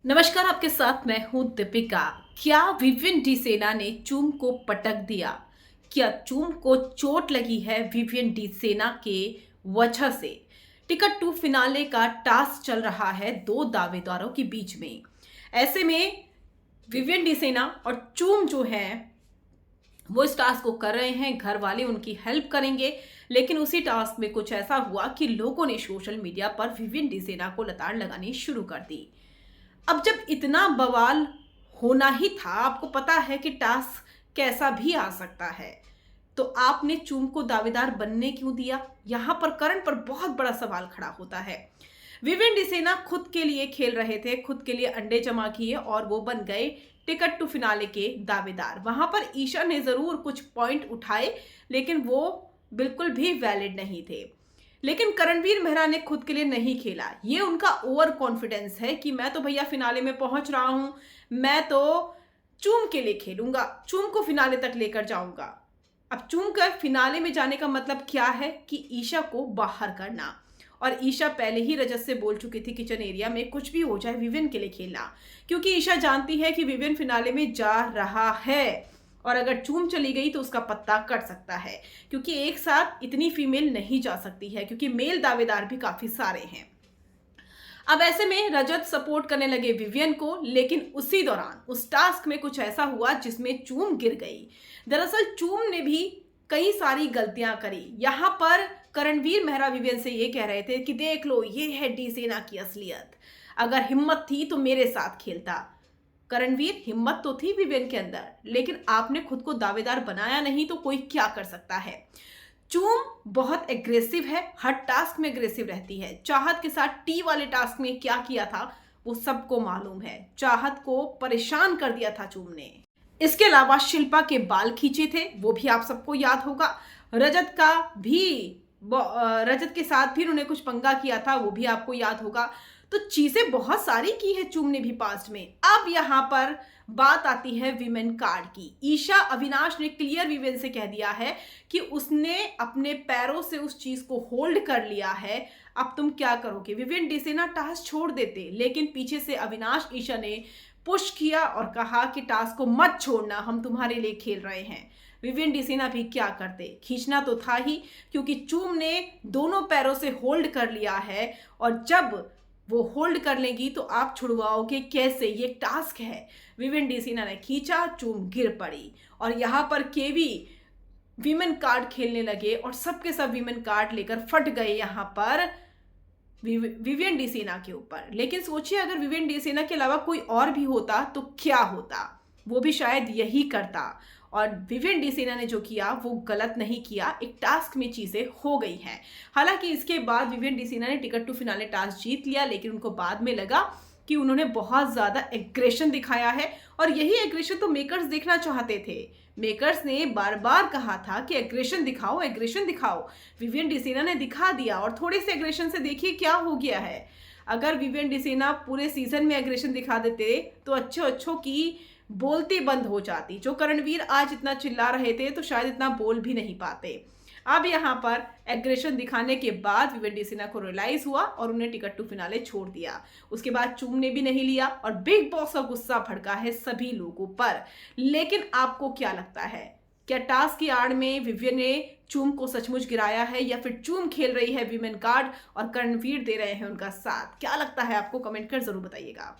नमस्कार, आपके साथ मैं हूं दीपिका। क्या विवियन डी सेना ने चूम को पटक दिया? क्या चूम को चोट लगी है विवियन डी सेना के वजह से? टिकट टू फिनाले का टास्क चल रहा है दो दावेदारों के बीच में। ऐसे में विवियन डी सेना और चूम जो है वो इस टास्क को कर रहे हैं, घर वाले उनकी हेल्प करेंगे। लेकिन उसी टास्क में कुछ ऐसा हुआ कि लोगों ने सोशल मीडिया पर विवियन डी सेना को लताड़ लगानी शुरू कर दी। अब जब इतना बवाल होना ही था, आपको पता है कि टास्क कैसा भी आ सकता है, तो आपने चूम को दावेदार बनने क्यों दिया? यहां पर करण पर बहुत बड़ा सवाल खड़ा होता है। विवियन डी सेना खुद के लिए खेल रहे थे, खुद के लिए अंडे जमा किए और वो बन गए टिकट टू फिनाले के दावेदार। वहां पर ईशा ने जरूर कुछ पॉइंट उठाए, लेकिन वो बिल्कुल भी वैलिड नहीं थे। लेकिन करणवीर मेहरा ने खुद के लिए नहीं खेला। ये उनका ओवर कॉन्फिडेंस है कि मैं तो भैया फिनाले में पहुंच रहा हूं, मैं तो चूम के लिए खेलूंगा, चूम को फिनाले तक लेकर जाऊंगा। अब चूम कर फिनाले में जाने का मतलब क्या है कि ईशा को बाहर करना। और ईशा पहले ही रजत से बोल चुकी थी किचन एरिया में, कुछ भी हो जाए विवियन के लिए खेलना, क्योंकि ईशा जानती है कि विवियन फिनाले में जा रहा है और अगर चूम चली गई तो उसका पत्ता कट सकता है, क्योंकि एक साथ इतनी फीमेल नहीं जा सकती है, क्योंकि मेल दावेदार भी काफी सारे हैं। अब ऐसे में रजत सपोर्ट करने लगे विवियन को, लेकिन उसी दौरान उस टास्क में कुछ ऐसा हुआ जिसमें चूम गिर गई। दरअसल चूम ने भी कई सारी गलतियां करी। यहां पर करणवीर मेहरा विवियन से ये कह रहे थे कि देख लो, ये है डी सेना की असलियत, अगर हिम्मत थी तो मेरे साथ खेलता। करणवीर, हिम्मत तो थी विवियन के अंदर, लेकिन आपने खुद को दावेदार बनाया नहीं, तो कोई क्या कर सकता है। चूम बहुत एग्रेसिव है, हर टास्क में एग्रेसिव रहती है। चाहत के साथ टी वाले टास्क में क्या किया था वो सबको मालूम है। चाहत को परेशान कर दिया था चूम ने। इसके अलावा शिल्पा के बाल खींचे थे, वो भी आप सबको याद होगा। रजत का भी रजत के साथ भी उन्होंने कुछ पंगा किया था, वो भी आपको याद होगा। तो चीजें बहुत सारी की है चूम ने भी पास्ट में। अब यहां पर बात आती है विमेन कार्ड की। ईशा अविनाश ने क्लियर विवेन से कह दिया है कि उसने अपने पैरों से उस चीज को होल्ड कर लिया है। अब तुम क्या करोगे? विवियन डी सेना टास्क छोड़ देते, लेकिन पीछे से अविनाश ईशा ने पुश किया और कहा कि टास्क को मत छोड़ना, हम तुम्हारे लिए खेल रहे हैं। विवियन डी सेना भी क्या करते, खींचना तो था ही, क्योंकि चूम ने दोनों पैरों से होल्ड कर लिया है और जब वो होल्ड कर लेगी तो आप छुड़वाओगे कैसे? ये टास्क है। विवियन डी सेना ने खींचा, चूम गिर पड़ी और यहां पर केवी विमेन कार्ड खेलने लगे और सबके सब विमेन कार्ड लेकर फट गए यहां पर विवियन डी सेना के ऊपर। लेकिन सोचिए, अगर विवियन डी सेना के अलावा कोई और भी होता तो क्या होता? वो भी शायद यही करता। और विवियन डी सेना ने जो किया वो गलत नहीं किया, एक टास्क में चीजें हो गई हैं। हालांकि इसके बाद विवियन डी सेना ने टिकट टू फिनाले टास्क जीत लिया, लेकिन उनको बाद में लगा कि उन्होंने बहुत ज्यादा एग्रेशन दिखाया है और यही एग्रेशन तो मेकर्स देखना चाहते थे। मेकर्स ने बार बार कहा था कि एग्रेशन दिखाओ, एग्रेशन दिखाओ। विवियन डी सेना ने दिखा दिया और थोड़े से एग्रेशन से देखिए क्या हो गया है। अगर विवियन डी सेना पूरे सीजन में एग्रेशन दिखा देते तो अच्छो अच्छो की बोलती बंद हो जाती। जो करणवीर आज इतना चिल्ला रहे थे तो शायद इतना बोल भी नहीं पाते। अब यहाँ पर एग्रेशन दिखाने के बाद विवियन डी सेना को रियलाइज हुआ और उन्हें टिकट टू फिनाले छोड़ दिया। उसके बाद चूम ने भी नहीं लिया और बिग बॉस का गुस्सा भड़का है सभी लोगों पर। लेकिन आपको क्या लगता है, क्या टास्क की आड़ में विवियन ने चूम को सचमुच गिराया है या फिर चूम खेल रही है विमेन कार्ड और करणवीर दे रहे हैं उनका साथ? क्या लगता है आपको? कमेंट कर जरूर बताइएगा।